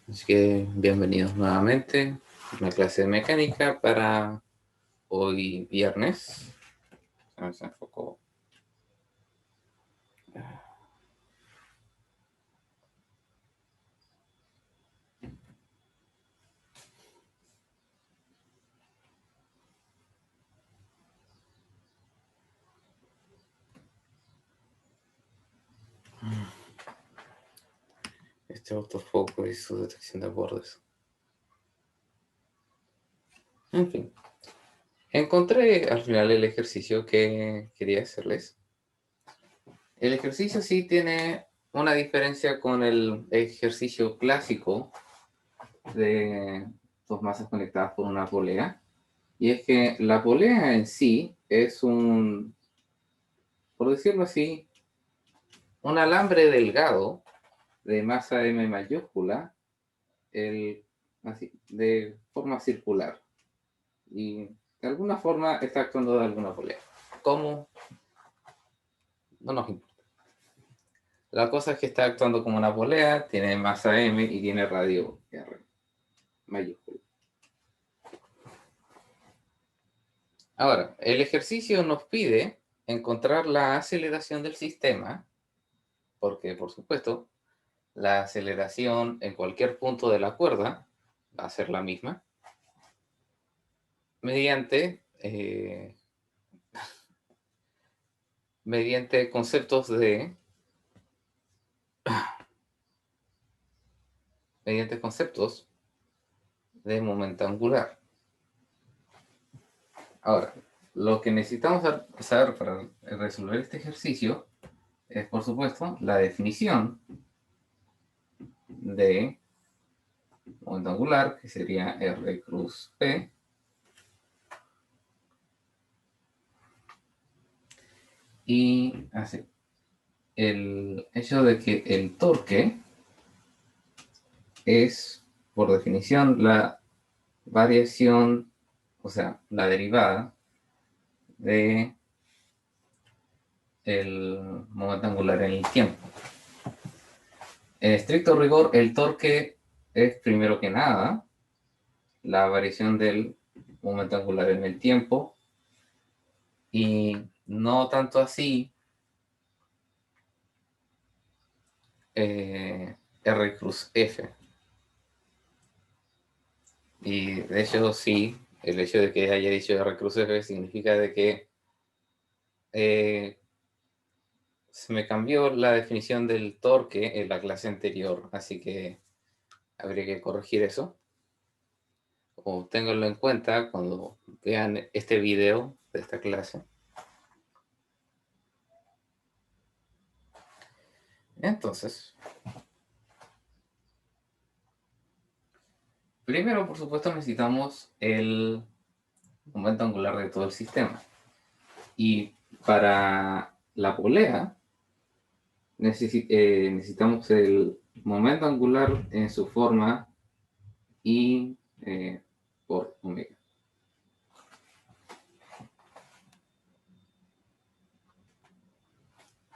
Así que bienvenidos nuevamente a una clase de mecánica para hoy viernes. Se enfocó. Este autofoco y su detección de bordes. En fin, encontré al final el ejercicio que quería hacerles. El ejercicio sí tiene una diferencia con el ejercicio clásico de dos masas conectadas por una polea. Y es que la polea en sí es por decirlo así, un alambre delgado de masa M mayúscula, así, de forma circular. Y de alguna forma está actuando de alguna polea. ¿Cómo? No nos importa. La cosa es que está actuando como una polea, tiene masa M y tiene radio R mayúscula. Ahora, el ejercicio nos pide encontrar la aceleración del sistema, porque por supuesto, la aceleración en cualquier punto de la cuerda va a ser la misma, mediante conceptos mediante conceptos de momento angular. Ahora, lo que necesitamos saber para resolver este ejercicio es, por supuesto, la definición de momento angular, que sería R cruz P, y así, el hecho de que el torque es, por definición, la variación, o sea, la derivada de el momento angular en el tiempo. En estricto rigor, el torque es, primero que nada, la variación del momento angular en el tiempo, y no tanto así R cruz F. Y de hecho sí, el hecho de que haya dicho R cruz F significa de que se me cambió la definición del torque en la clase anterior, así que habría que corregir eso. O ténganlo en cuenta cuando vean este video de esta clase. Entonces, primero, por supuesto, necesitamos el momento angular de todo el sistema. Y para la polea, necesitamos el momento angular en su forma I por omega.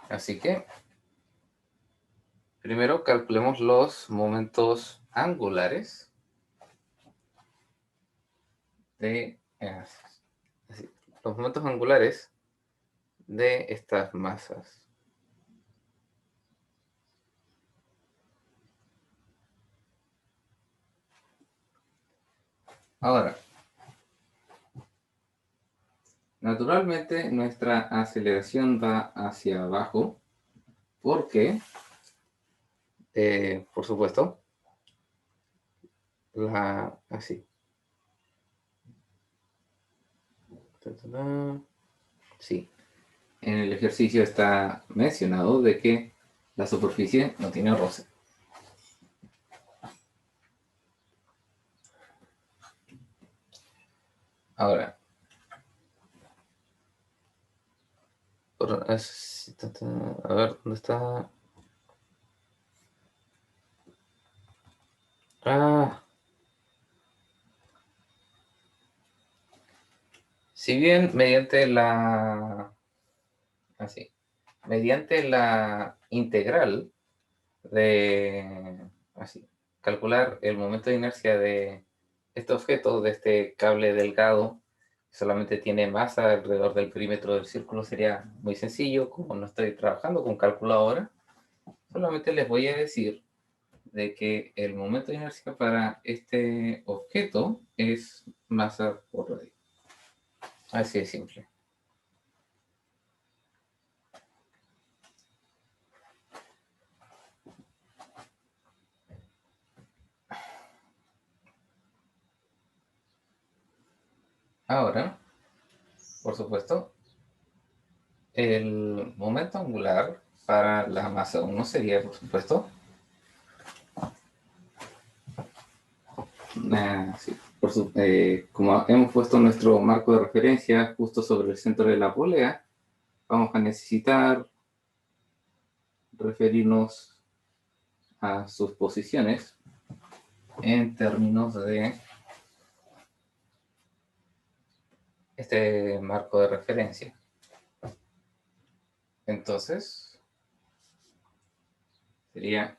Así que, primero calculemos los momentos angulares de los momentos angulares de estas masas. Ahora, naturalmente nuestra aceleración va hacia abajo porque, por supuesto, así. Sí, en el ejercicio está mencionado de que la superficie no tiene roce. Ahora, a ver, ¿dónde está? Ah, si bien mediante la integral de, así, calcular el momento de inercia de este objeto, de este cable delgado, que solamente tiene masa alrededor del perímetro del círculo, sería muy sencillo. Como no estoy trabajando con calculadora, solamente les voy a decir de que el momento de inercia para este objeto es masa por radio. Así de simple. Ahora, por supuesto, el momento angular para la masa 1 sería, por supuesto, sí, como hemos puesto nuestro marco de referencia justo sobre el centro de la polea, vamos a necesitar referirnos a sus posiciones en términos de este marco de referencia. Entonces, sería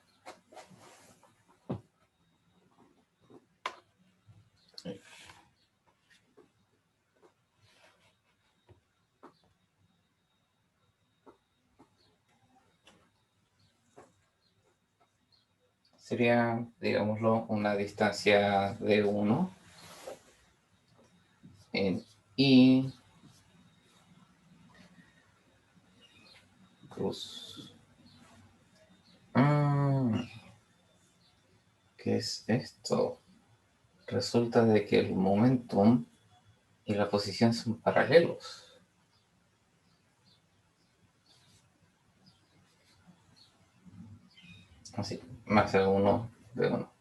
digámoslo, una distancia de 1 en I cruz. ¿Qué es esto? Resulta de que el momentum y la posición son paralelos. Así, más de 1 de 1.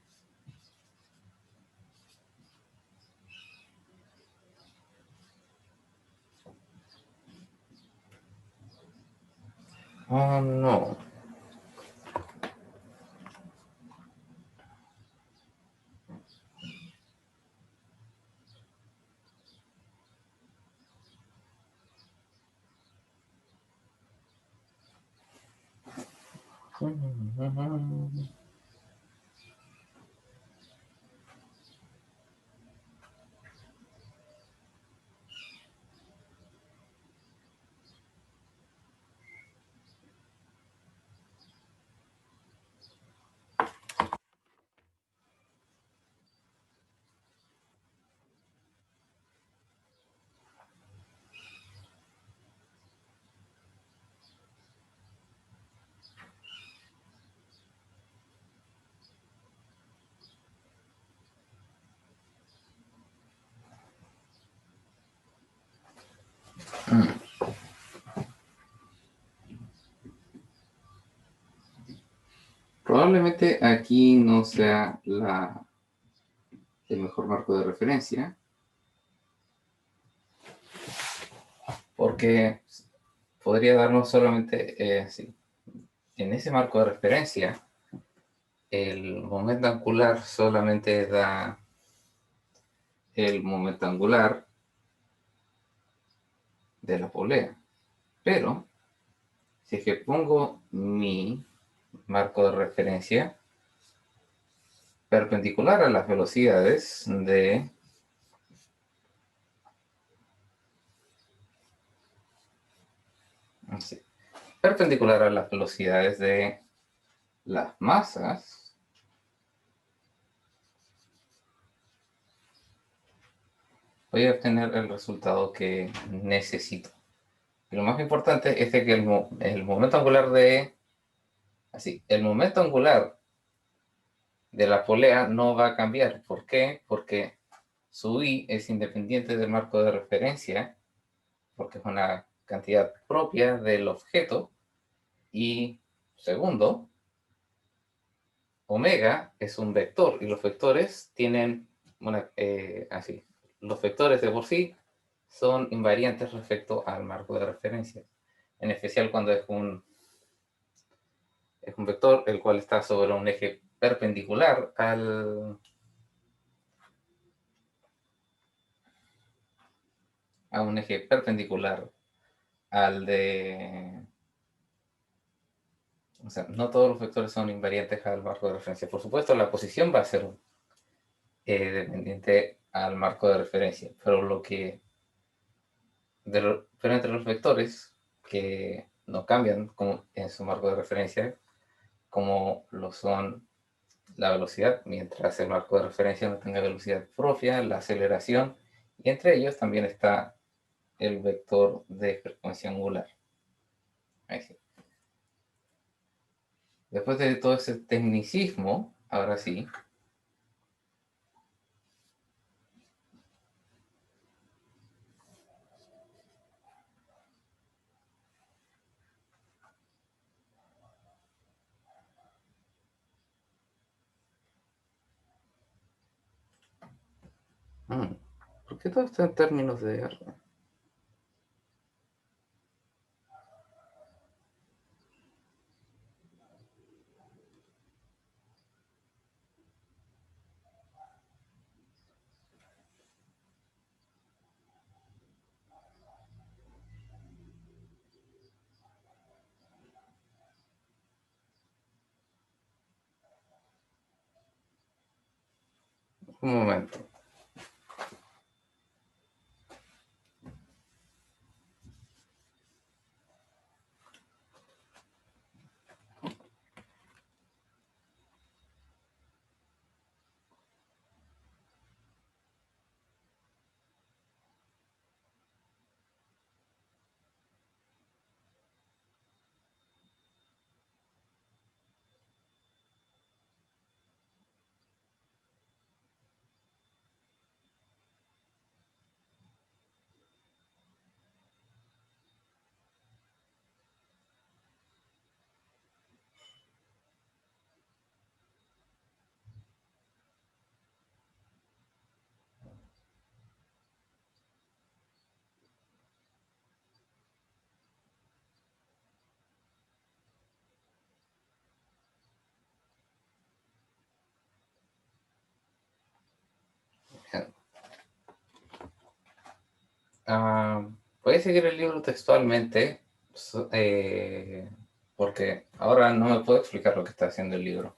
Oh, no. Probablemente aquí no sea el mejor marco de referencia, porque podría darnos solamente, sí, en ese marco de referencia, el momento angular solamente da el momento angular de la polea. Pero, si es que pongo mi marco de referencia perpendicular a las velocidades de así, perpendicular a las velocidades de las masas, voy a obtener el resultado que necesito. Y lo más importante es de que el momento angular el momento angular de la polea no va a cambiar. ¿Por qué? Porque su I es independiente del marco de referencia, porque es una cantidad propia del objeto. Y segundo, omega es un vector y los vectores tienen los vectores de por sí son invariantes respecto al marco de referencia, en especial cuando es un vector el cual está sobre un eje perpendicular a un eje perpendicular al de O sea, no todos los vectores son invariantes al marco de referencia. Por supuesto, la posición va a ser dependiente al marco de referencia, pero lo que pero entre los vectores que no cambian en su marco de referencia, como lo son la velocidad, mientras el marco de referencia no tenga velocidad propia, la aceleración, y entre ellos también está el vector de frecuencia angular. Ahí sí. Después de todo ese tecnicismo, ahora sí, ¿por qué todo está en términos de R? Un momento. Voy a seguir el libro textualmente, porque ahora no me puedo explicar lo que está haciendo el libro.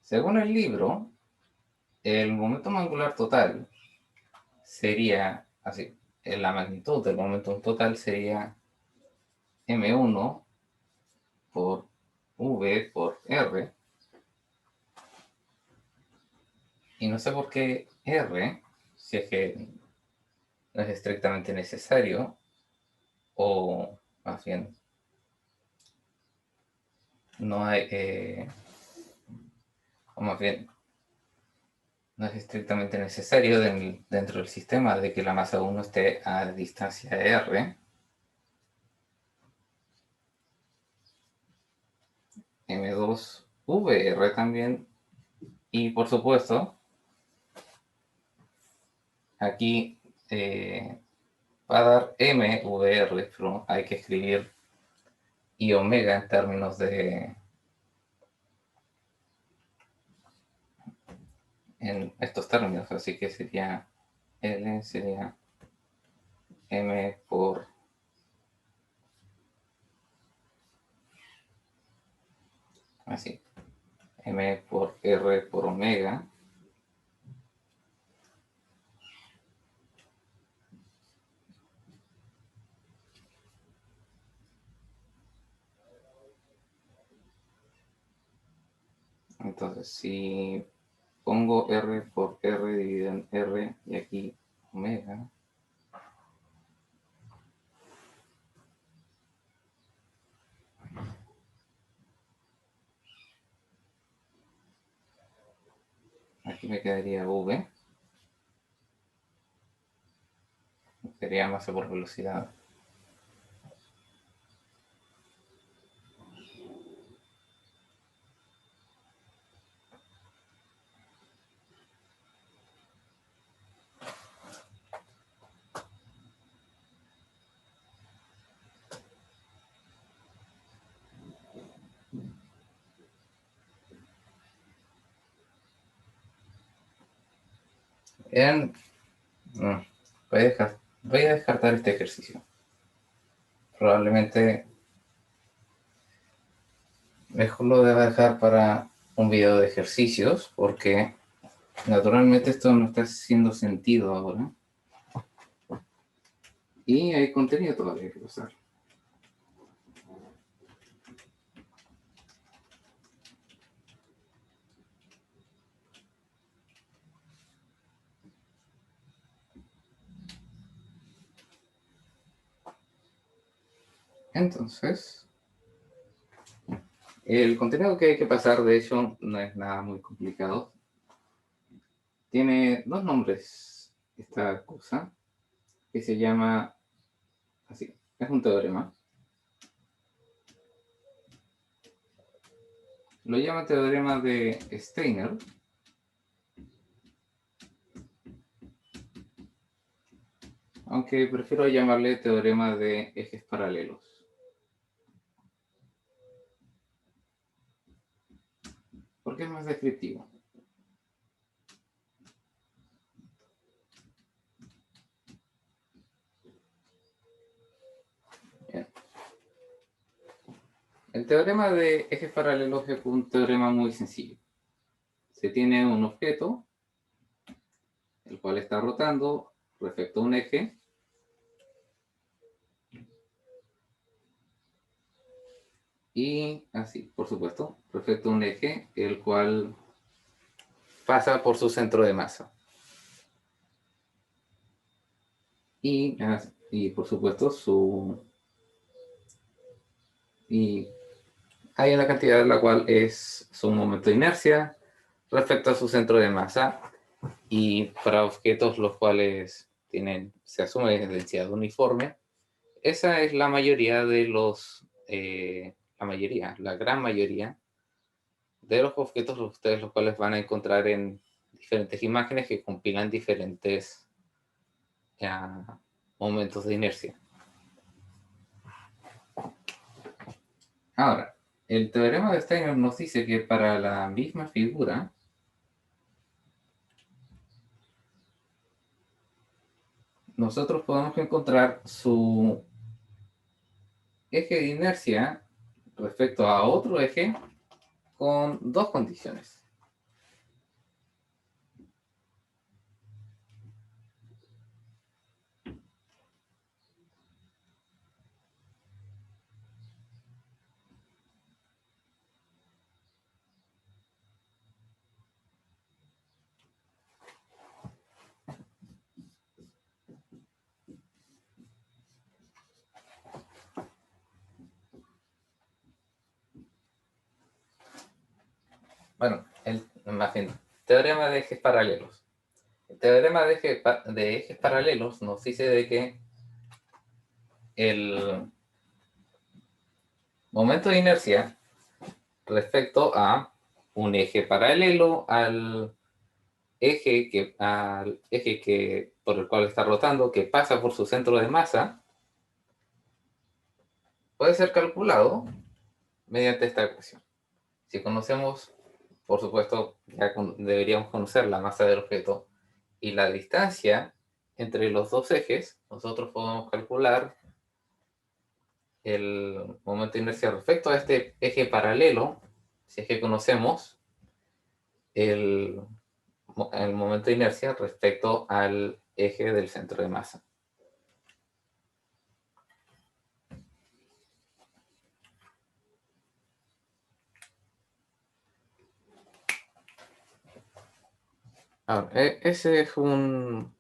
Según el libro, el momento angular total sería así. La magnitud del momento total sería m1 por v por r. Y no sé por qué r, si es que no es estrictamente necesario, o más bien no hay, o más bien no es estrictamente necesario dentro del sistema de que la masa 1 esté a distancia r, m2vr también, y por supuesto, aquí va a dar mvr, pero hay que escribir y omega en términos de, en estos términos, así que sería L sería M por así, M por R por omega. Entonces, si pongo R por R dividido en R y aquí omega, aquí me quedaría V, sería masa por velocidad. Vean, voy a descartar este ejercicio. Probablemente mejor lo debo dejar para un video de ejercicios porque naturalmente esto no está haciendo sentido ahora. Y hay contenido todavía que usar. Entonces, el contenido que hay que pasar, de hecho, no es nada muy complicado. Tiene dos nombres esta cosa, que se llama así, es un teorema. Lo llama teorema de Steiner. Aunque prefiero llamarle teorema de ejes paralelos. Porque es más descriptivo. Bien. El teorema de ejes paralelos es un teorema muy sencillo. Se tiene un objeto, el cual está rotando respecto a un eje. Y así, por supuesto, respecto a un eje, el cual pasa por su centro de masa. Y por supuesto, y hay una cantidad la cual es su momento de inercia respecto a su centro de masa. Y para objetos los cuales se asume densidad uniforme, esa es la mayoría de la gran mayoría de los objetos ustedes los cuales van a encontrar en diferentes imágenes que compilan diferentes momentos de inercia. Ahora, el teorema de Steiner nos dice que para la misma figura, nosotros podemos encontrar su eje de inercia respecto a otro eje con dos condiciones. Bueno, más bien, teorema de ejes paralelos. El teorema de ejes paralelos nos dice de que el momento de inercia respecto a un eje paralelo al eje por el cual está rotando, que pasa por su centro de masa, puede ser calculado mediante esta ecuación. Si conocemos, por supuesto, ya deberíamos conocer la masa del objeto y la distancia entre los dos ejes, nosotros podemos calcular el momento de inercia respecto a este eje paralelo, si es que conocemos el momento de inercia respecto al eje del centro de masa. Ahora, ese es una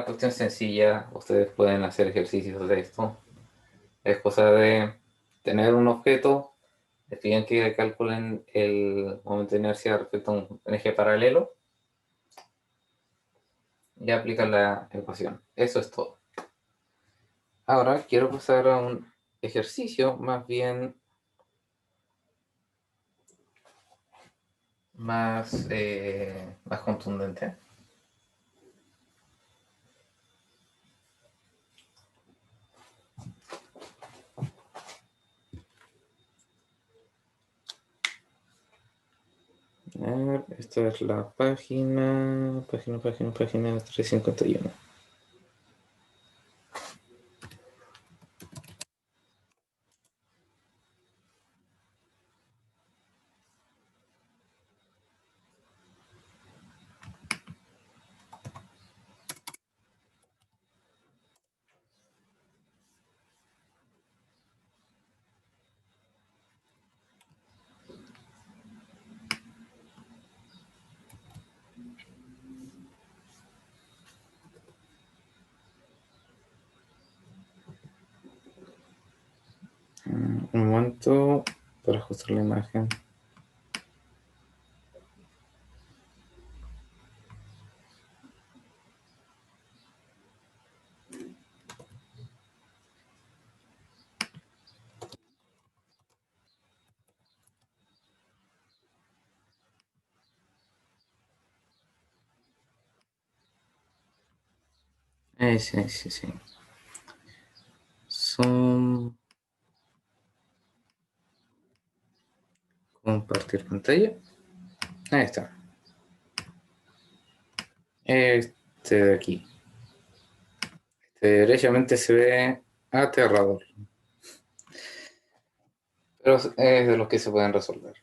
cuestión sencilla. Ustedes pueden hacer ejercicios de esto. Es cosa de tener un objeto, les piden que calculen el momento de inercia respecto a un eje paralelo y aplican la ecuación. Eso es todo. Ahora quiero pasar a un ejercicio más contundente. Esta es la página 351. Un momento para ajustar la imagen. Sí, sí, sí. Son... Compartir pantalla. Ahí está. Este de aquí. Derechamente se ve aterrador. Pero es de los que se pueden resolver.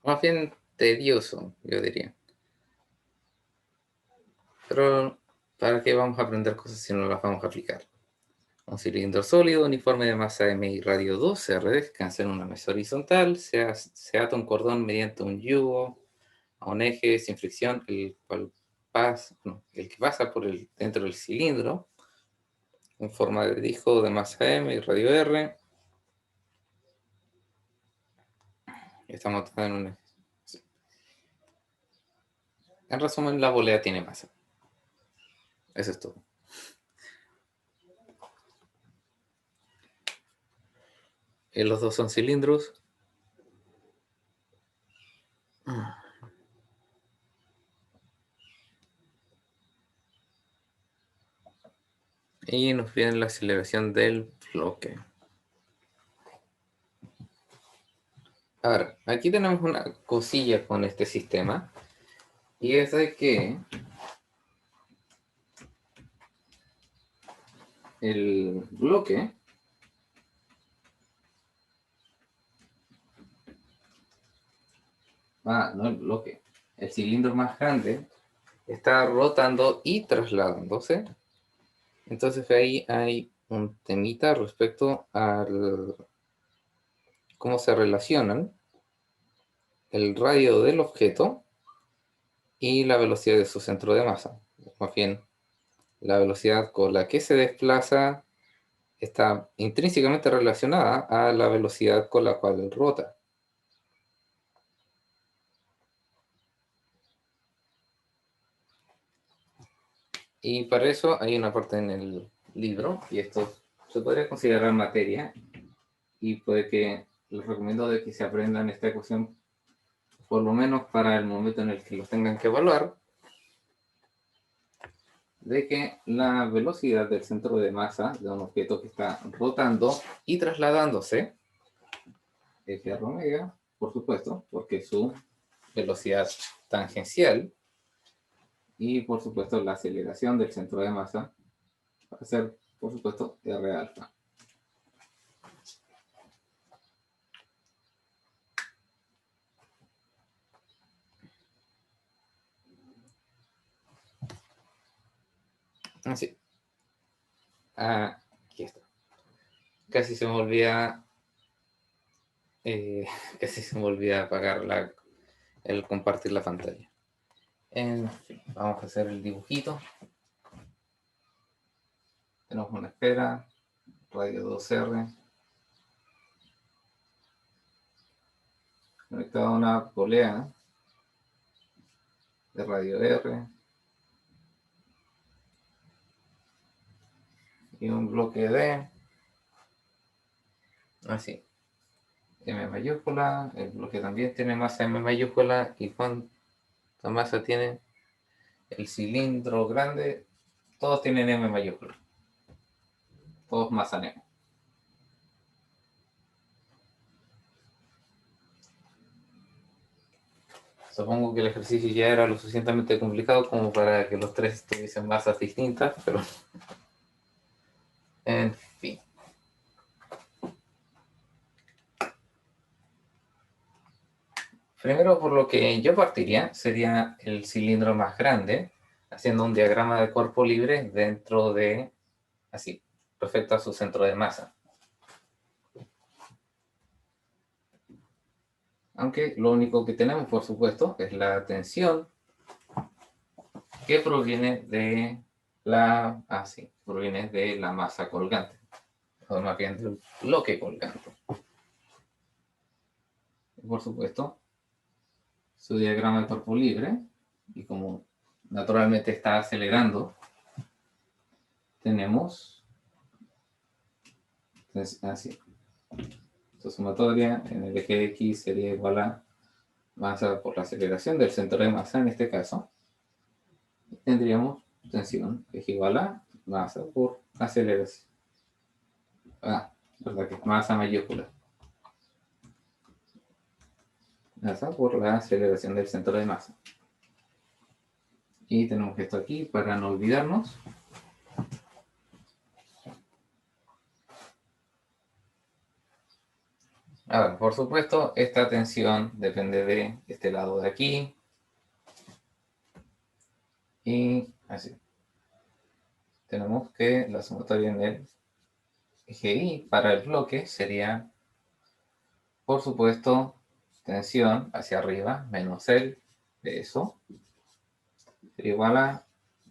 Más bien tedioso, yo diría. Pero ¿para qué vamos a aprender cosas si no las vamos a aplicar? Un cilindro sólido, uniforme de masa M y radio 2R, descansa en una mesa horizontal, se ata un cordón mediante un yugo a un eje sin fricción, el que pasa dentro del cilindro, en forma de disco de masa M y radio R. Estamos en un... En resumen, la bolea tiene masa. Eso es todo. Los dos son cilindros. Y nos piden la aceleración del bloque. A ver, aquí tenemos una cosilla con este sistema. Y es de que el bloque no el bloque, el cilindro más grande está rotando y trasladándose. Entonces ahí hay un temita respecto a cómo se relacionan el radio del objeto y la velocidad de su centro de masa. Más bien, la velocidad con la que se desplaza está intrínsecamente relacionada a la velocidad con la cual rota. Y para eso hay una parte en el libro, y esto se podría considerar materia, y puede que les recomiendo de que se aprendan esta ecuación, por lo menos para el momento en el que lo tengan que evaluar, de que la velocidad del centro de masa de un objeto que está rotando y trasladándose es r omega, por supuesto, porque su velocidad tangencial, y por supuesto la aceleración del centro de masa va a ser, por supuesto, r alfa. Así. Aquí está. Casi se me olvida. Casi se me olvida apagar el compartir la pantalla. En fin, vamos a hacer el dibujito. Tenemos una esfera, radio 2R, conectada a una polea de radio R y un bloque D, así, M mayúscula. El bloque también tiene masa M mayúscula. ¿Y cuánta masa tiene el cilindro grande? Todos tienen M mayúscula, todos masa M. Supongo que el ejercicio ya era lo suficientemente complicado como para que los tres tuviesen masas distintas, pero en fin. Primero, por lo que yo partiría, sería el cilindro más grande, haciendo un diagrama de cuerpo libre dentro de, así, respecto a su centro de masa. Aunque lo único que tenemos, por supuesto, es la tensión que proviene de proviene de la masa colgante. o más bien del bloque colgando. Y por supuesto, su diagrama de cuerpo libre, y como naturalmente está acelerando, tenemos así. Su sumatoria en el eje X sería igual a masa por la aceleración del centro de masa en este caso. Tendríamos tensión que es igual a masa por aceleración. Verdad que es masa mayúscula. Masa por la aceleración del centro de masa. Y tenemos esto aquí para no olvidarnos. Ahora, por supuesto, esta tensión depende de este lado de aquí. Y así. Tenemos que la sumatoria en el eje Y para el bloque sería, por supuesto, tensión hacia arriba menos el peso igual a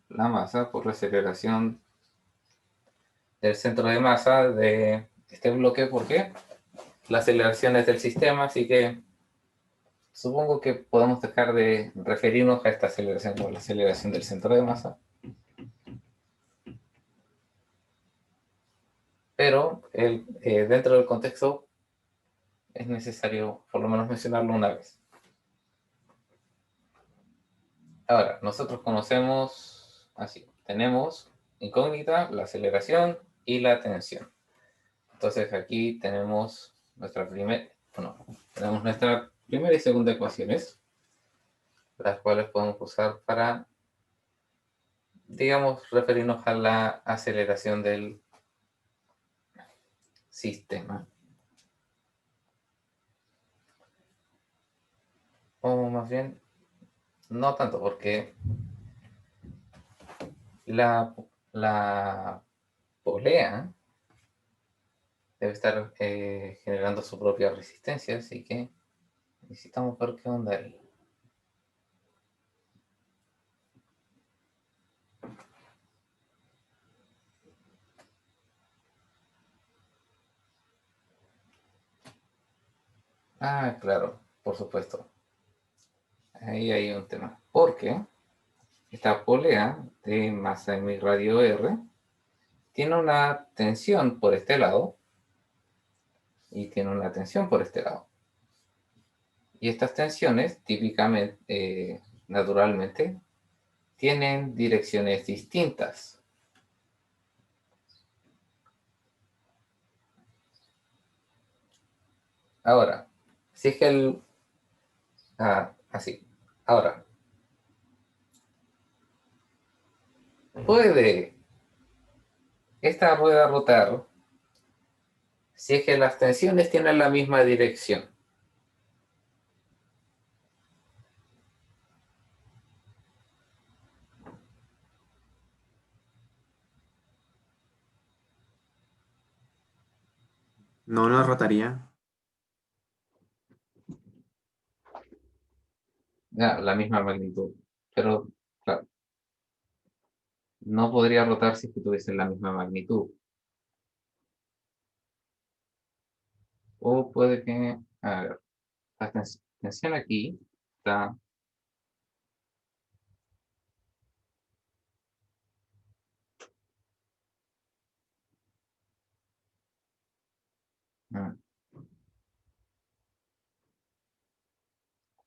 la masa por la aceleración del centro de masa de este bloque, porque la aceleración es del sistema, así que supongo que podemos dejar de referirnos a esta aceleración como la aceleración del centro de masa. Pero dentro del contexto es necesario por lo menos mencionarlo una vez. Ahora, nosotros conocemos, así, tenemos incógnita, la aceleración y la tensión. Entonces aquí tenemos tenemos nuestra primera y segunda ecuaciones, las cuales podemos usar para, digamos, referirnos a la aceleración del sistema. O más bien, no tanto, porque la polea debe estar generando su propia resistencia, así que necesitamos ver qué onda ahí. Ah, claro, por supuesto. Ahí hay un tema. Porque esta polea de masa m y radio r tiene una tensión por este lado y tiene una tensión por este lado. Y estas tensiones típicamente, naturalmente, tienen direcciones distintas. Ahora, si es que así. Ahora, ¿puede esta rueda rotar si es que las tensiones tienen la misma dirección? No, no rotaría. La misma magnitud. Pero, claro, no podría rotar si es que tuviesen la misma magnitud. O puede que, a ver, la tensión aquí está, mm,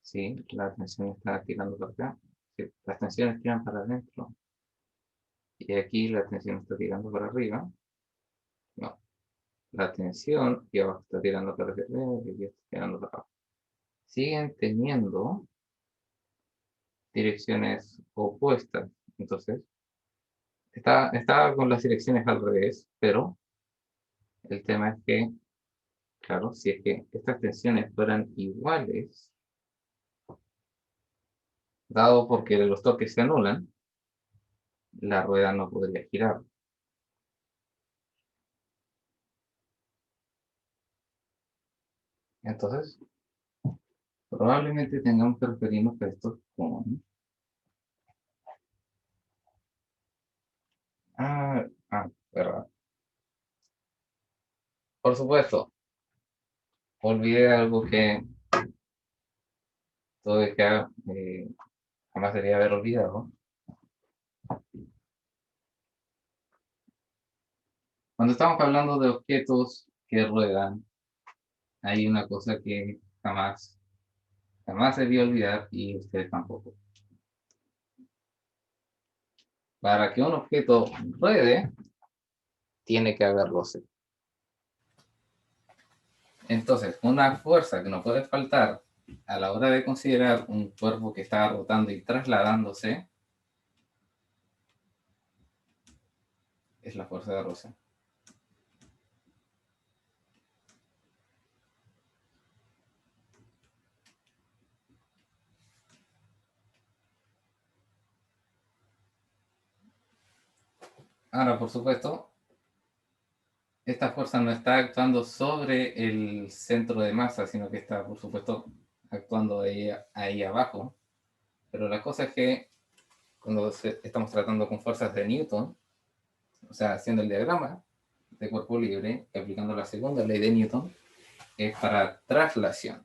sí, la tensión está tirando para acá. Sí, las tensiones tiran para adentro. Y aquí la tensión está tirando para arriba. No, la tensión y abajo está tirando para arriba y aquí está tirando para abajo. Siguen teniendo direcciones opuestas. Entonces, está con las direcciones al revés, pero el tema es que, claro, si es que estas tensiones fueran iguales, dado porque los toques se anulan, la rueda no podría girar. Entonces, probablemente tengamos que referirnos a esto con... ¿Verdad? Por supuesto, olvidé algo que tuve que jamás debería haber olvidado. Cuando estamos hablando de objetos que ruedan, hay una cosa que jamás debí olvidar y ustedes tampoco. Para que un objeto ruede, tiene que haber roce. Entonces, una fuerza que no puede faltar a la hora de considerar un cuerpo que está rotando y trasladándose es la fuerza de roce. Ahora, por supuesto, esta fuerza no está actuando sobre el centro de masa, sino que está, por supuesto, actuando ahí abajo. Pero la cosa es que cuando estamos tratando con fuerzas de Newton, o sea, haciendo el diagrama de cuerpo libre, aplicando la segunda ley de Newton, es para traslación.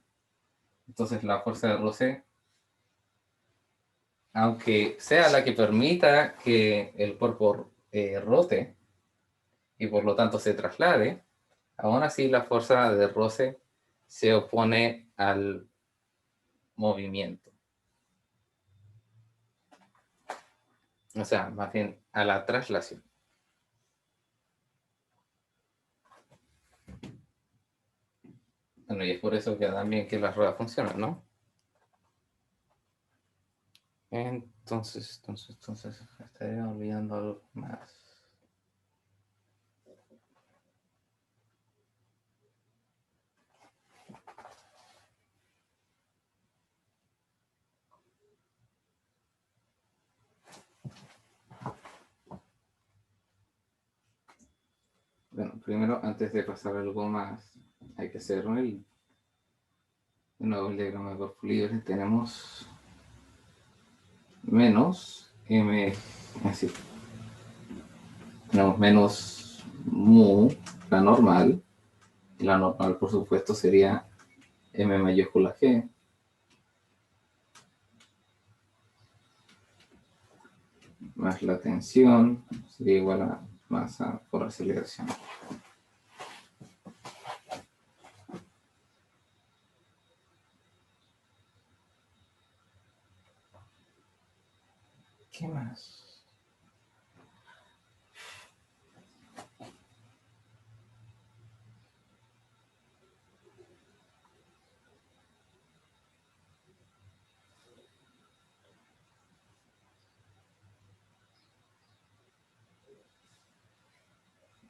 Entonces la fuerza de roce, aunque sea la que permita que el cuerpo rote y por lo tanto se traslade, aún así la fuerza de roce se opone al movimiento. O sea, más bien a la traslación. Bueno, y es por eso que también que las ruedas funcionan, ¿no? Entonces, estaría olvidando algo más. Bueno, primero, antes de pasar a algo más, hay que hacer de nuevo el diagrama de cuerpo libre. Tenemos menos m, así, tenemos menos mu, la normal, y la normal, por supuesto, sería m mayúscula g, más la tensión, sería igual a masa por aceleración. ¿Qué más?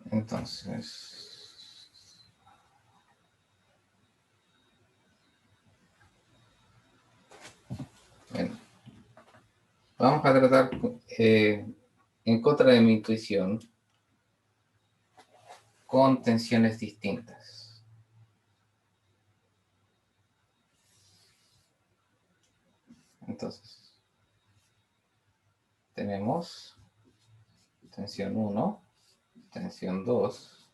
Entonces, bueno, vamos a tratar en contra de mi intuición con tensiones distintas. Entonces, tenemos tensión 1, tensión 2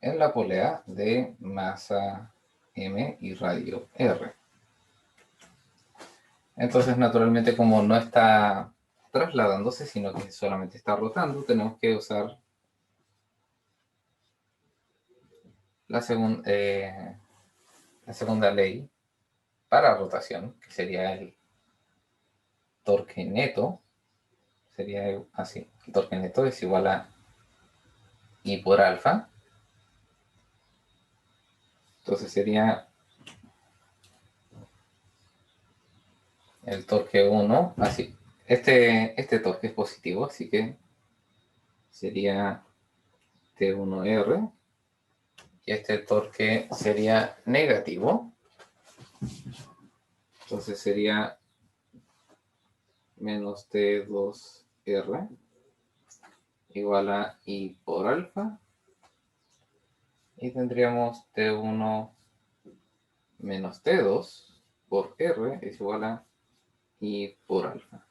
en la polea de masa m y radio r. Entonces, naturalmente, como no está trasladándose, sino que solamente está rotando, tenemos que usar la segunda ley para rotación, que sería el torque neto. Sería así, el torque neto es igual a I por alfa. Entonces sería el torque 1, así. Este torque es positivo, así que sería T1R. Y este torque sería negativo. Entonces sería menos T2R igual a I por alfa. Y tendríamos T1 menos T2 por R es igual a I por alfa.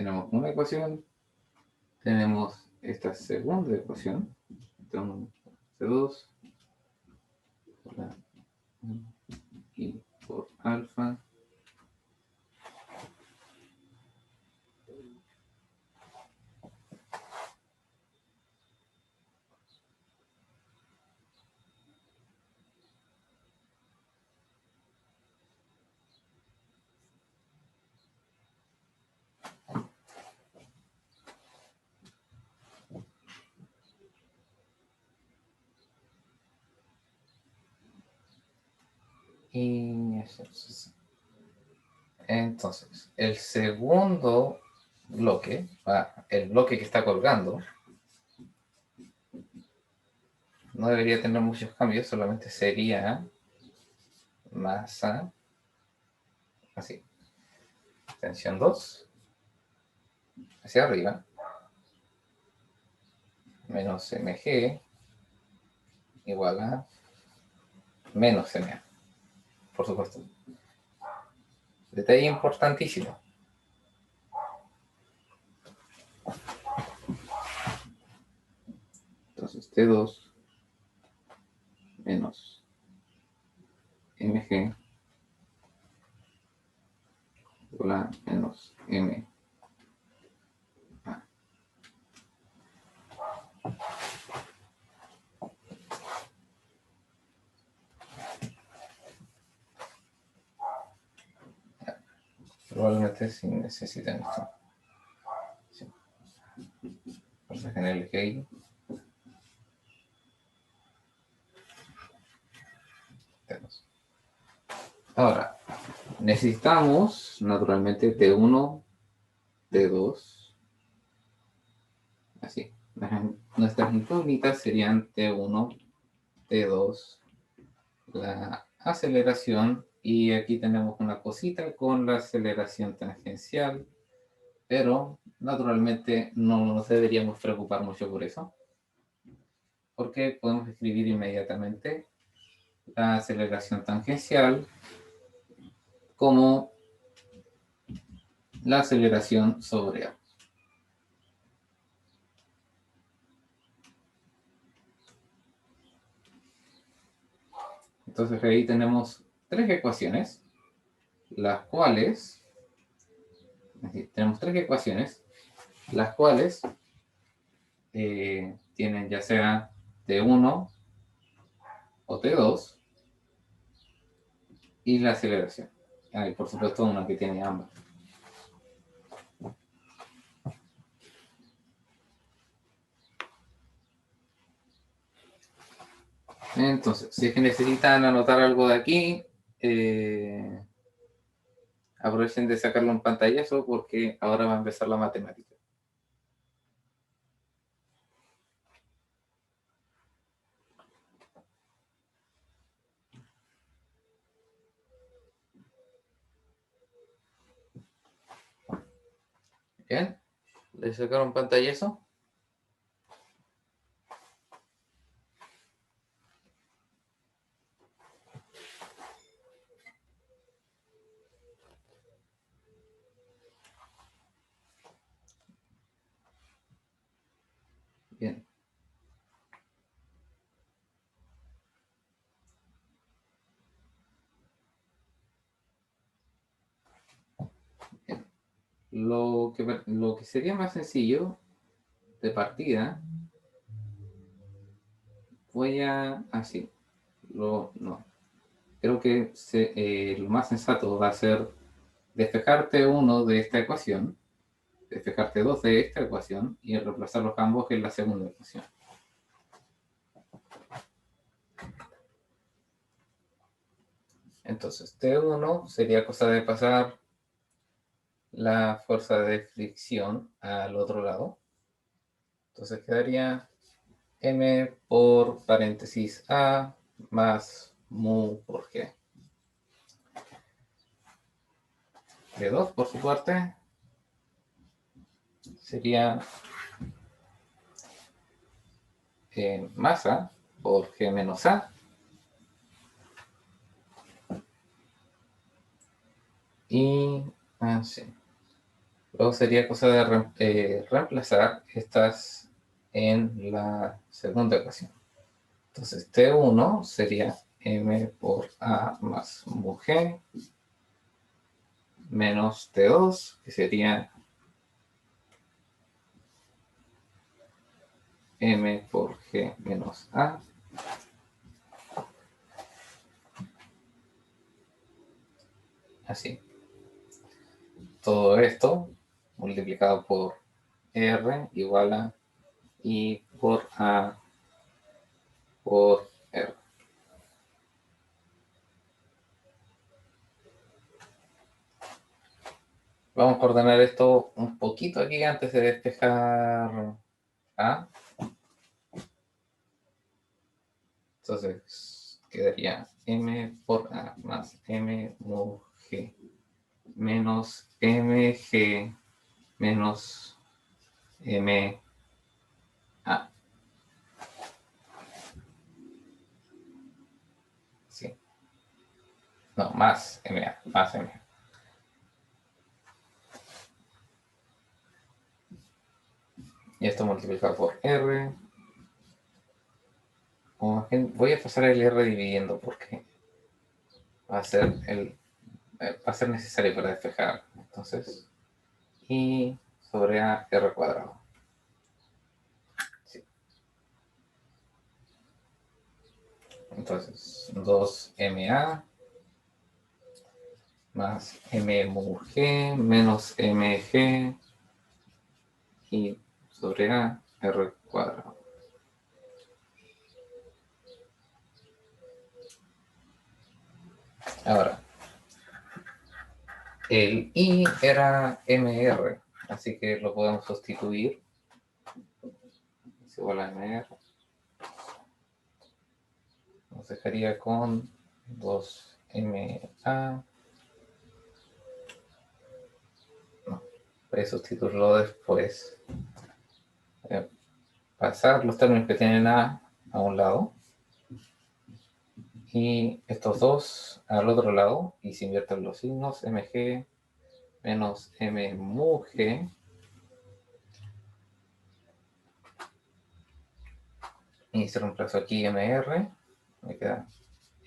tenemos una ecuación, tenemos esta segunda ecuación, entonces C2 por la y por alfa y entonces el segundo bloque, el bloque que está colgando, no debería tener muchos cambios, solamente sería masa, así, tensión 2, hacia arriba, menos mg igual a menos ma, por supuesto. Detalle importantísimo. Entonces T2 menos mg igual a menos m. Probablemente si necesitan esto. Sí. Entonces en el GI tenemos. Ahora, necesitamos naturalmente T1, T2, así. Nuestras incógnitas serían T1, T2, la aceleración, y aquí tenemos una cosita con la aceleración tangencial, pero naturalmente no nos deberíamos preocupar mucho por eso, porque podemos escribir inmediatamente la aceleración tangencial como la aceleración sobre A. Entonces ahí tenemos tres ecuaciones, las cuales, tenemos tres ecuaciones, las cuales tienen ya sea T1 o T2 y la aceleración. Y por supuesto una que tiene ambas. Entonces, si es que necesitan anotar algo de aquí, aprovechen de sacarlo en pantallazo porque ahora va a empezar la matemática. ¿Bien? ¿Le sacaron pantallazo? Bien. Bien. Lo que sería más sencillo de partida, voy a así. No. Creo que lo más sensato va a ser despejarte uno de esta ecuación, despejarte dos de esta ecuación y reemplazarlos ambos en la segunda ecuación. Entonces, T1 sería cosa de pasar la fuerza de fricción al otro lado. Entonces quedaría M por paréntesis A más mu por G. T2 por su parte sería masa por G menos A y así. Luego sería cosa de reemplazar estas en la segunda ecuación. Entonces T1 sería M por A más mu G menos T2, que sería M por G menos A. Así. Todo esto multiplicado por R igual a I por A por R. Vamos a ordenar esto un poquito aquí antes de despejar A. Entonces quedaría M por A más M mu G menos MG menos MA. Sí. No, más MA, más MA. Y esto multiplicado por R. Voy a pasar el R dividiendo porque va a ser necesario para despejar. Entonces, I sobre A R cuadrado. Sí. Entonces, 2MA más M mu G menos MG y sobre A R cuadrado. Ahora, el I era MR, así que lo podemos sustituir. Es igual a MR. Nos dejaría con 2MA. No, voy a sustituirlo después. Pasar los términos que tienen A un lado. Y estos dos al otro lado. Y se invierten los signos. MG menos M mu G. Y se reemplazo aquí MR. Me queda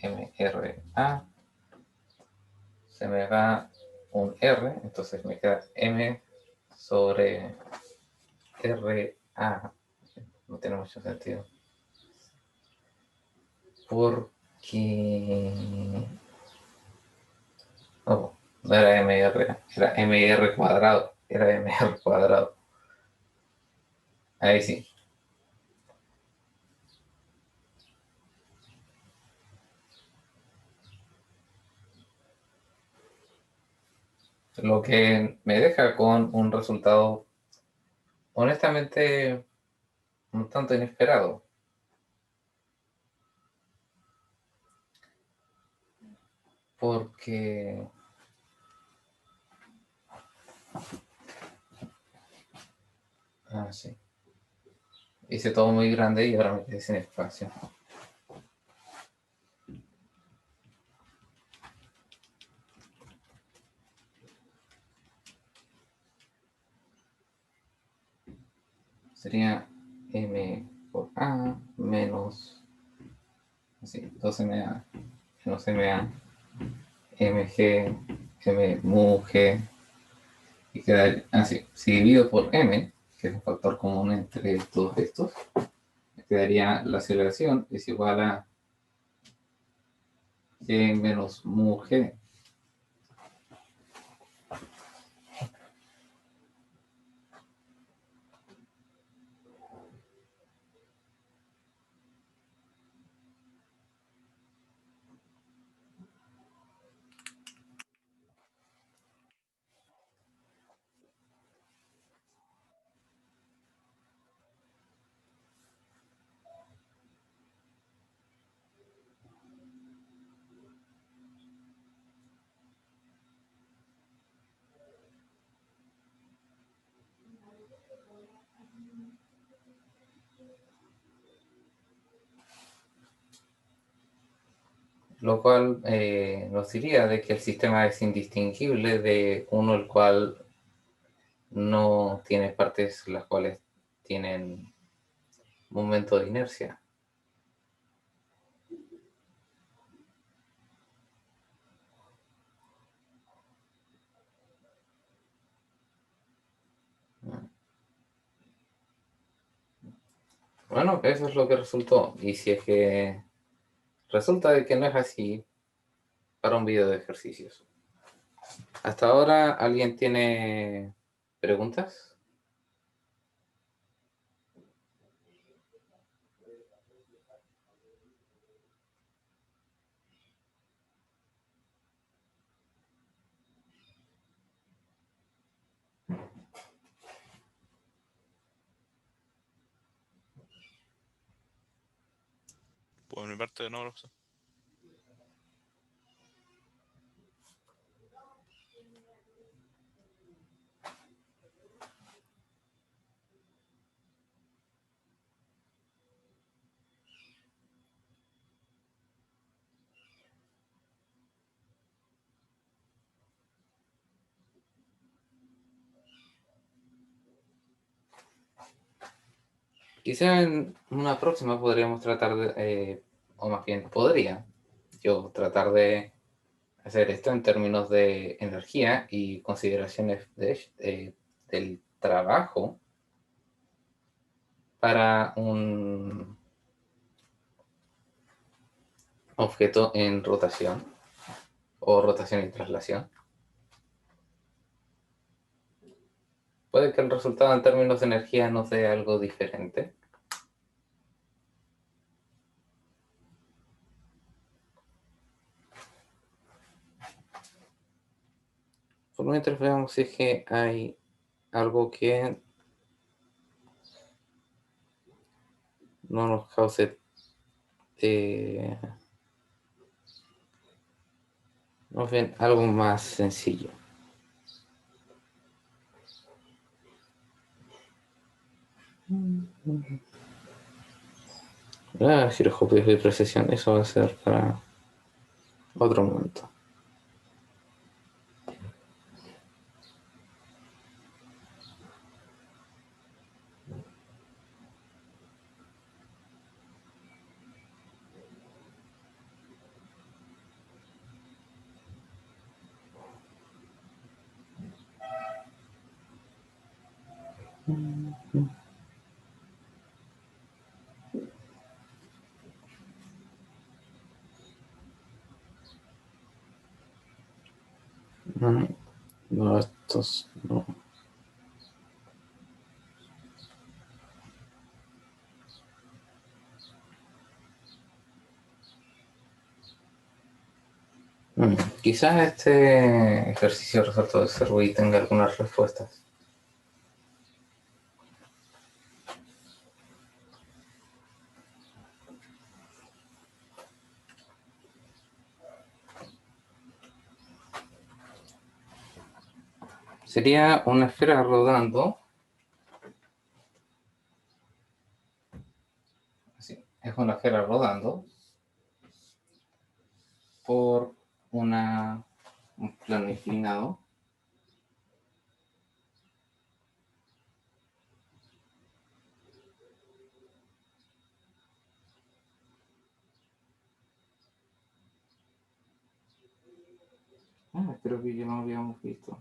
MRA. Se me va un R. Entonces me queda M sobre RA. No tiene mucho sentido. Porque... no era MR, era MR cuadrado. Era MR cuadrado. Ahí sí. Lo que me deja con un resultado honestamente un tanto inesperado. Porque... sí. Hice todo muy grande y ahora me quedé sin espacio. Sería M por A menos... así, 2MA menos MA, MG, M mu G, y queda así. Si divido por M, que es un factor común entre todos estos, me quedaría la aceleración es igual a G menos mu G. Lo cual nos diría de que el sistema es indistinguible de uno el cual no tiene partes las cuales tienen momento de inercia. Bueno, eso es lo que resultó. Y si es que resulta de que no es así, para un video de ejercicios. Hasta ahora, ¿alguien tiene preguntas? Por mi parte, no, profesor. Quizá en una próxima podríamos tratar de, o más bien podría yo tratar de hacer esto en términos de energía y consideraciones del trabajo para un objeto en rotación o rotación y traslación. Puede que el resultado en términos de energía nos dé algo diferente. Por mientras veamos si es que hay algo que no nos cause más bien algo más sencillo. Giroscopios de precisión, eso va a ser para otro momento. No, estos no. Quizás este ejercicio resuelto de Servo y tenga algunas respuestas. Sería una esfera rodando. Sí, es una esfera rodando por un plano inclinado. Creo que ya no habíamos visto.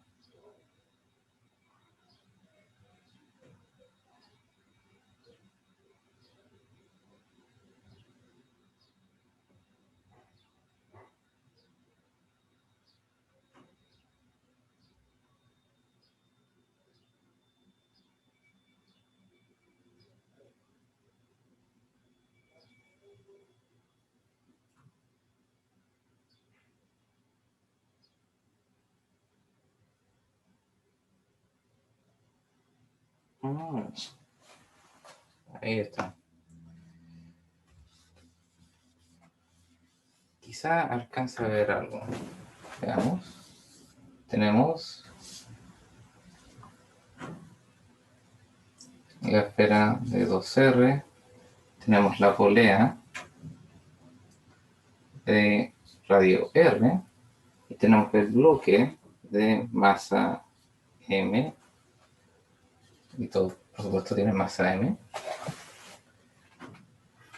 Ahí está. Quizá alcance a ver algo. Veamos. Tenemos la esfera de 2R. Tenemos la polea de radio R. Y tenemos el bloque de masa M Y todo, por supuesto, tiene masa m.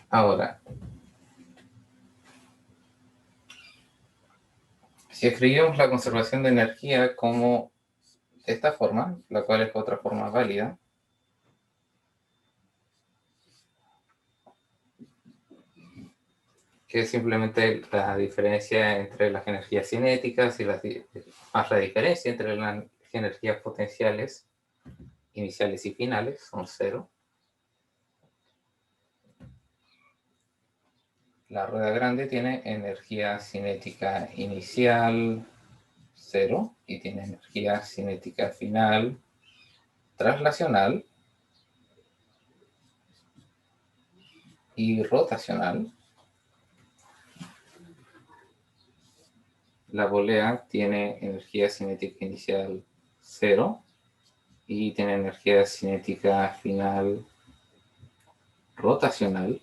Ahora, si escribimos la conservación de energía como de esta forma, la cual es otra forma válida, que es simplemente la diferencia entre las energías cinéticas y la diferencia entre las energías potenciales iniciales y finales, son cero. La rueda grande tiene energía cinética inicial 0 y tiene energía cinética final traslacional y rotacional. La polea tiene energía cinética inicial 0 y tiene energía cinética final rotacional.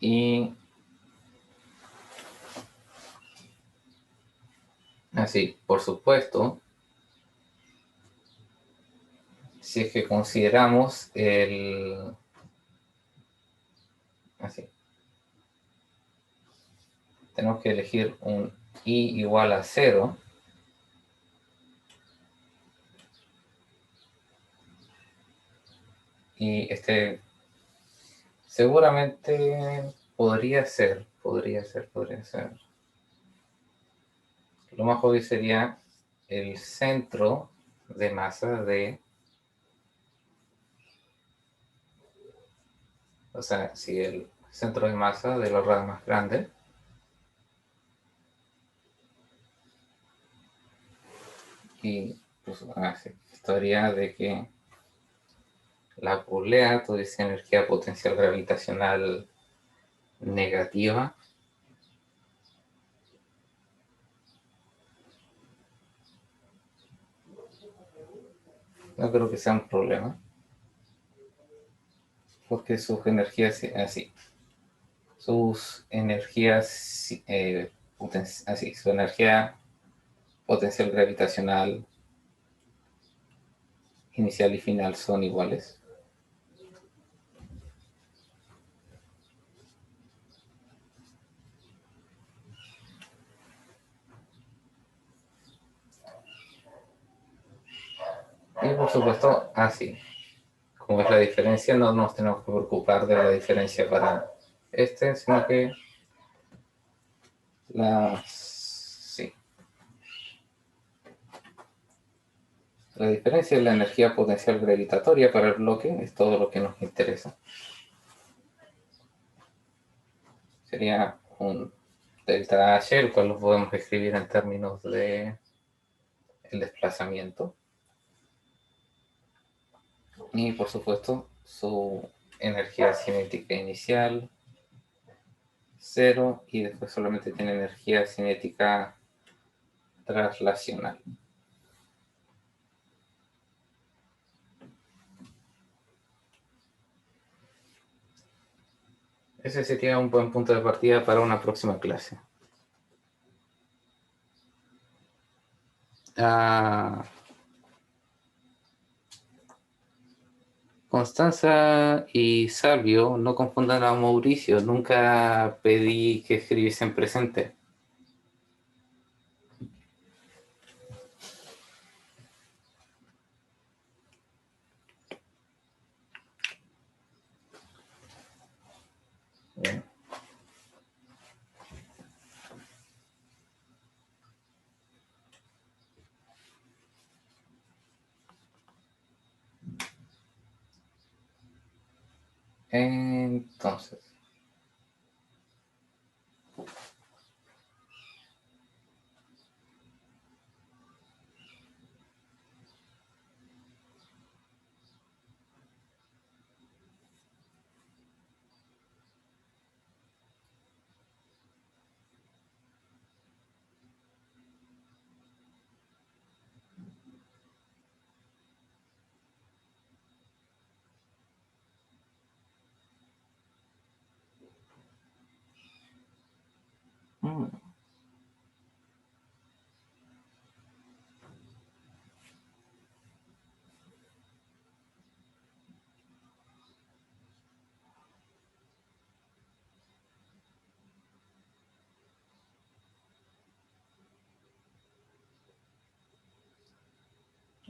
Y así, por supuesto, si es que consideramos así, tenemos que elegir un i igual a 0. Y seguramente podría ser. Lo más obvio sería el centro de masa o sea, si el centro de masa de la rueda más grande y pues historia de que la polea tuviese energía potencial gravitacional negativa. No creo que sea un problema, porque sus energías, su energía potencial gravitacional inicial y final son iguales. Y por supuesto, como es la diferencia, no nos tenemos que preocupar de la diferencia para sino que la diferencia es la energía potencial gravitatoria para el bloque, es todo lo que nos interesa. Sería un delta H, el cual lo podemos escribir en términos de el desplazamiento. Y por supuesto, su energía cinética inicial, 0, y después solamente tiene energía cinética traslacional. Ese sería un buen punto de partida para una próxima clase. Constanza y Salvio, no confundan a Mauricio, nunca pedí que escribiesen presente. Bien. Entonces,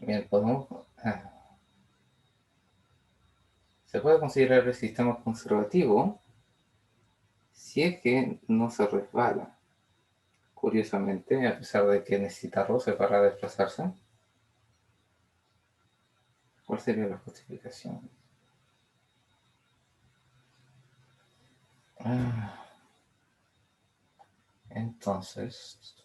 Bien, podemos... se puede considerar el sistema conservativo si es que no se resbala. Curiosamente, a pesar de que necesita roce para desplazarse. ¿Cuál sería la justificación? Ah, entonces...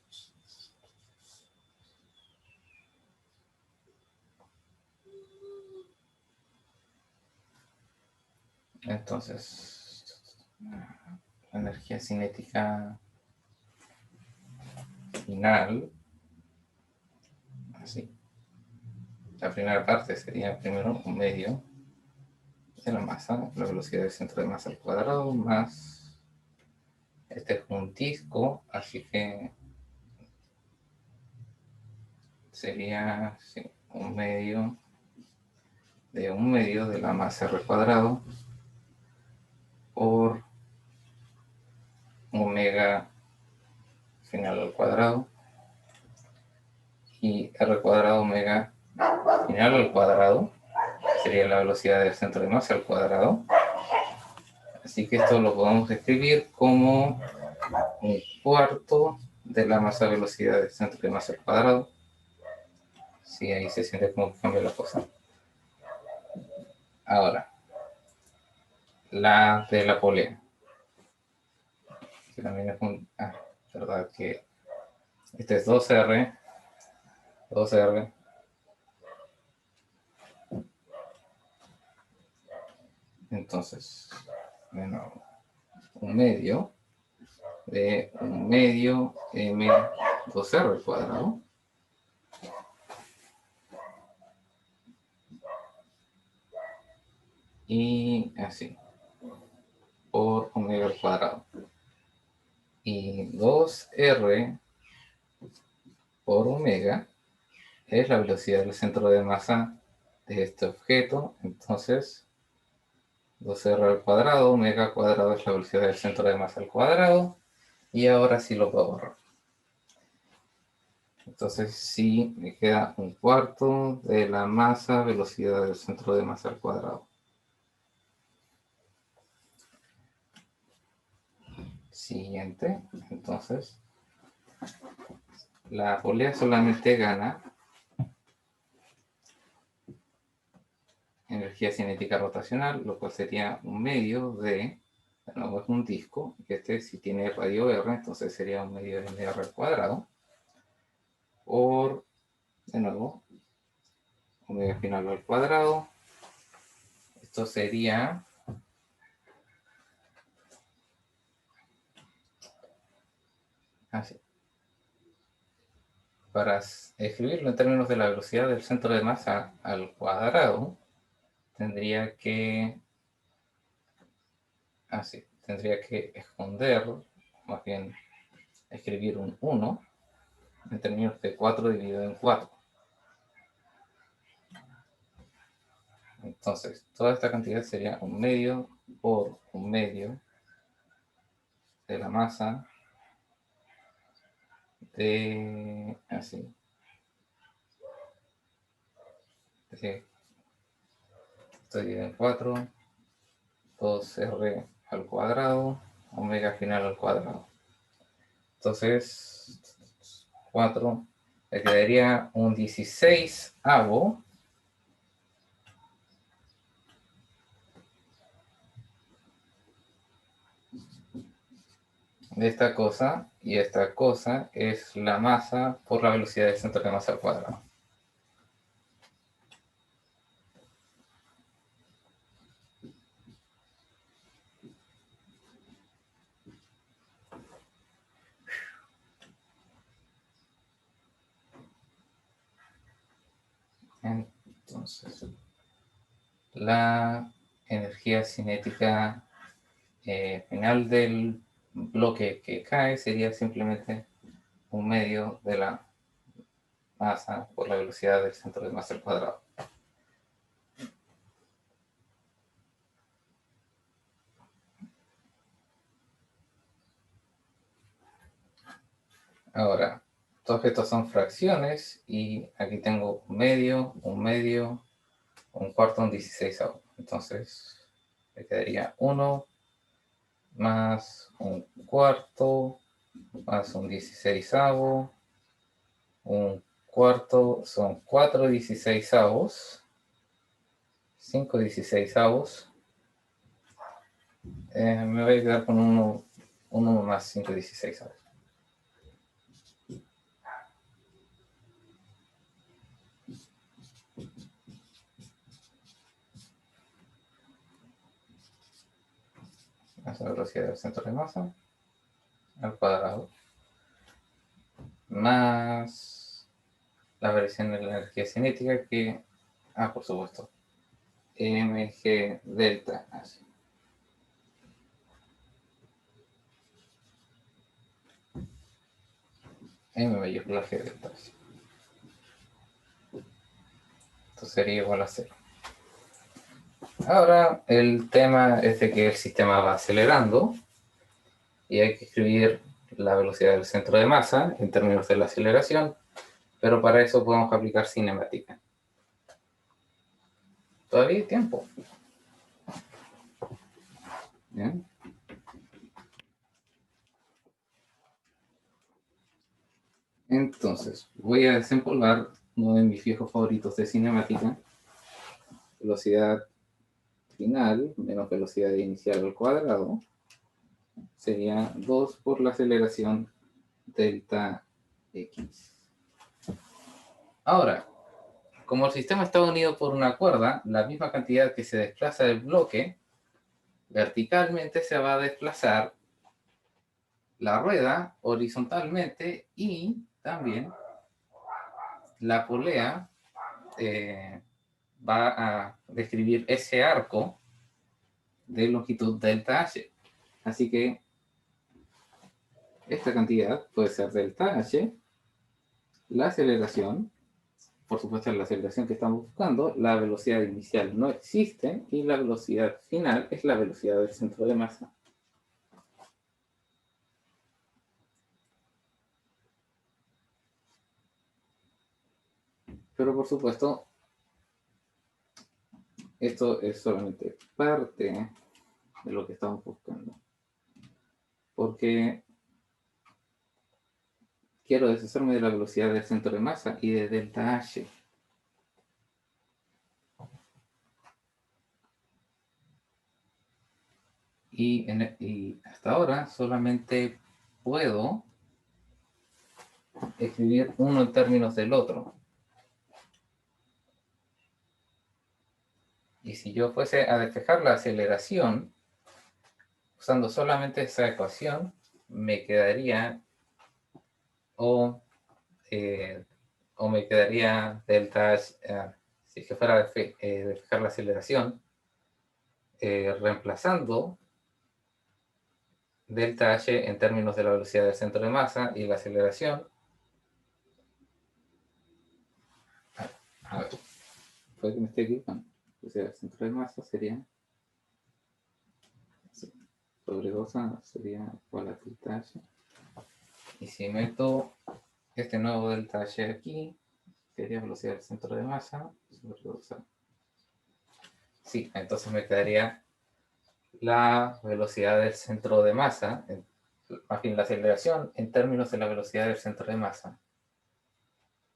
la energía cinética final, así. La primera parte sería primero un medio de la masa, la velocidad del centro de masa al cuadrado, más este es un disco, así que sería sí, un medio de la masa r cuadrado por omega final al cuadrado y r cuadrado omega final al cuadrado sería la velocidad del centro de masa al cuadrado. Así que esto lo podemos escribir como un cuarto de la masa velocidad del centro de masa al cuadrado. Sí, ahí se siente como que cambia la cosa. Ahora, la de la polea. Que también es un... verdad que este es 2R, 2R. Entonces, bueno, un medio de un medio M2R al cuadrado. Y así, por omega al cuadrado. Y 2R por omega es la velocidad del centro de masa de este objeto. Entonces, 2R al cuadrado, omega cuadrado es la velocidad del centro de masa al cuadrado. Y ahora sí lo puedo borrar. Entonces sí me queda un cuarto de la masa velocidad del centro de masa al cuadrado. Siguiente, entonces la polea solamente gana energía cinética rotacional, lo cual sería un medio de nuevo es un disco, que este si tiene radio R, entonces sería un medio de MR al cuadrado, por, de nuevo, omega final al cuadrado. Esto sería así. Para escribirlo en términos de la velocidad del centro de masa al cuadrado, tendría que tendría que esconder, más bien escribir un 1 en términos de 4 dividido en 4. Entonces, toda esta cantidad sería un medio por un medio de la masa de así. Esto dividido en 4, 2R al cuadrado, omega final al cuadrado. Entonces, 4, le quedaría un 16avo de esta cosa, y esta cosa es la masa por la velocidad del centro de masa al cuadrado. Entonces, la energía cinética final del bloque que cae sería simplemente un medio de la masa por la velocidad del centro de masa al cuadrado. Ahora, Todos estos son fracciones y aquí tengo un medio, un cuarto, un 16avo. Entonces me quedaría 1 más un cuarto más un 16avo. Un cuarto son 4 16avos. 5 16avos. Me voy a quedar con 1 más 5 16avos. Más la velocidad del centro de masa al cuadrado más la variación de la energía cinética que, por supuesto, mg delta H. M mayúscula G delta H. Esto sería igual a 0. Ahora el tema es de que el sistema va acelerando y hay que escribir la velocidad del centro de masa en términos de la aceleración, pero para eso podemos aplicar cinemática. Todavía hay tiempo. ¿Bien? Entonces, voy a desempolvar uno de mis viejos favoritos de cinemática. Velocidad final menos velocidad inicial al cuadrado sería 2 por la aceleración delta x. Ahora, como el sistema está unido por una cuerda, la misma cantidad que se desplaza del bloque, verticalmente se va a desplazar la rueda horizontalmente y también la polea va a describir ese arco de longitud delta h. Así que esta cantidad puede ser delta h, la aceleración, por supuesto la aceleración que estamos buscando, la velocidad inicial no existe y la velocidad final es la velocidad del centro de masa. Pero por supuesto, esto es solamente parte de lo que estamos buscando. Porque quiero deshacerme de la velocidad del centro de masa y de delta h. Y hasta ahora solamente puedo escribir uno en términos del otro. Y si yo fuese a despejar la aceleración, usando solamente esa ecuación, me quedaría o me quedaría delta h, si es que fuera a despejar la aceleración, reemplazando delta h en términos de la velocidad del centro de masa y la aceleración. A ver, puede que me esté equivocando. O sea, el centro de masa sería sobre 2A sería igual a delta h. Y si meto este nuevo delta h aquí, sería velocidad del centro de masa sobre 2A. Sí, entonces me quedaría la velocidad del centro de masa, más bien la aceleración en términos de la velocidad del centro de masa.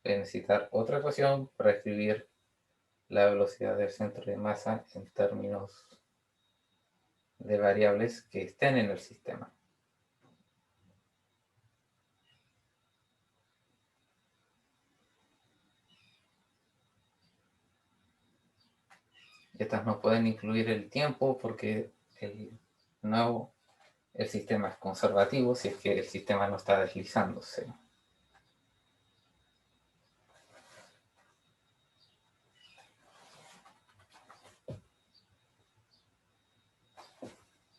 Voy a necesitar otra ecuación para escribir la velocidad del centro de masa en términos de variables que estén en el sistema. Estas no pueden incluir el tiempo porque el sistema es conservativo si es que el sistema no está deslizándose.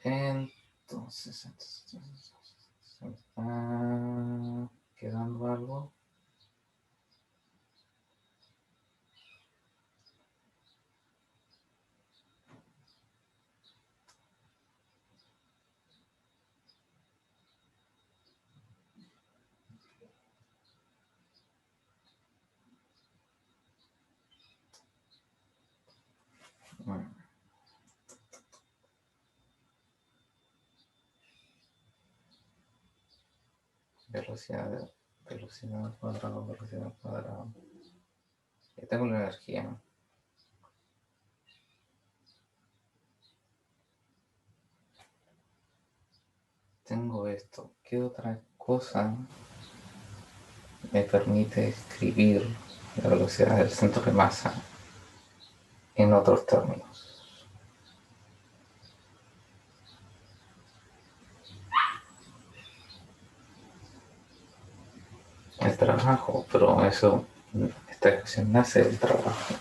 Entonces, se me está quedando algo. Velocidad al cuadrado, velocidad al cuadrado. Ya tengo la energía. Tengo esto. ¿Qué otra cosa me permite escribir la velocidad del centro de masa en otros términos? El trabajo, pero eso, esta ecuación nace del trabajo.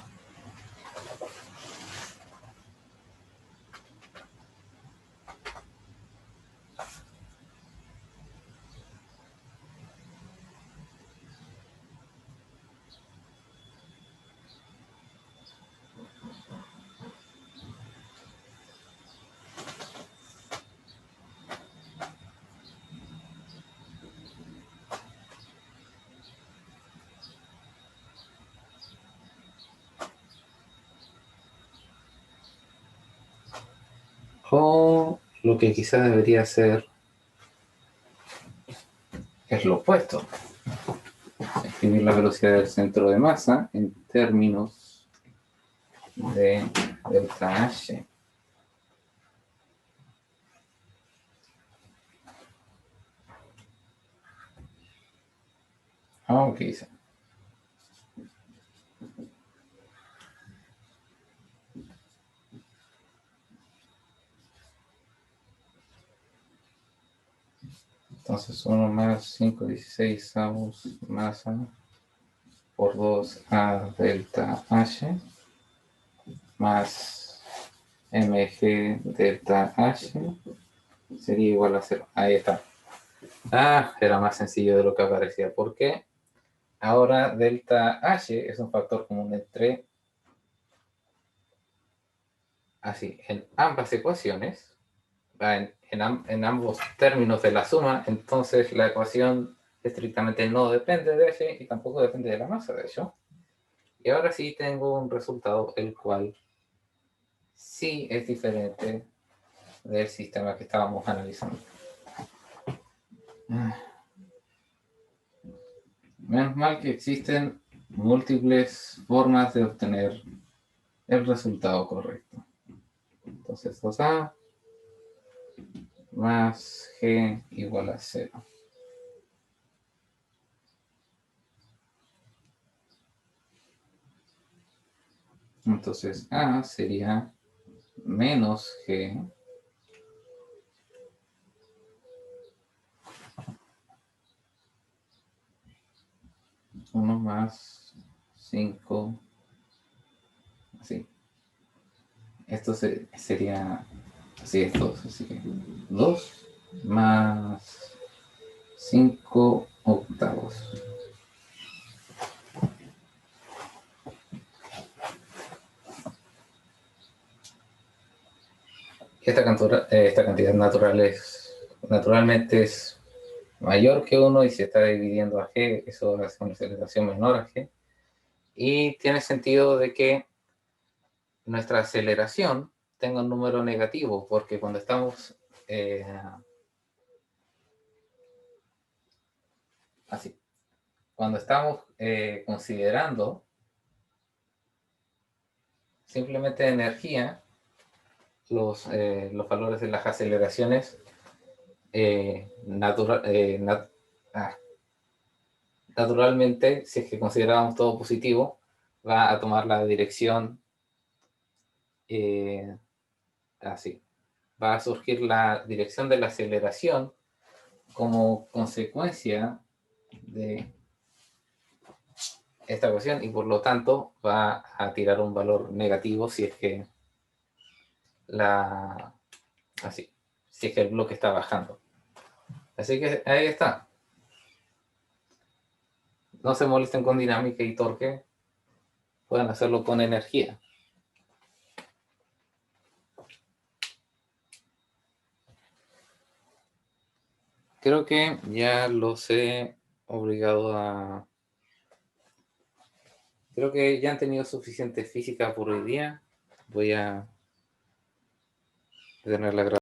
O lo que quizás debería ser es lo opuesto. Escribir la velocidad del centro de masa en términos de delta H. Ok, dice. Entonces 1 más 5,16 avos masa por 2 a delta H más mg delta H sería igual a 0. Ahí está. Ah, era más sencillo de lo que parecía. ¿Por qué? Ahora delta H es un factor común entre, así, en ambas ecuaciones, en ambos términos de la suma, entonces la ecuación estrictamente no depende de H y tampoco depende de la masa, de hecho. Y ahora sí tengo un resultado el cual sí es diferente del sistema que estábamos analizando. Menos mal que existen múltiples formas de obtener el resultado correcto. Entonces 2A más G igual a 0. Entonces A sería menos G uno más 5, así. Esto sería así, así que 2 más 5 octavos. Esta cantidad naturalmente es mayor que 1 y se está dividiendo a G, eso hace una aceleración menor a G. Y tiene sentido de que nuestra aceleración tenga un número negativo, porque cuando estamos así, cuando estamos considerando simplemente energía, los valores de las aceleraciones naturalmente, si es que consideramos todo positivo, va a tomar la dirección así. Va a surgir la dirección de la aceleración como consecuencia de esta ecuación y por lo tanto va a tirar un valor negativo si es que si es que el bloque está bajando. Así que ahí está. No se molesten con dinámica y torque, pueden hacerlo con energía. Creo que ya los he obligado a... Creo que ya han tenido suficiente física por hoy día. Voy a detener la grabación.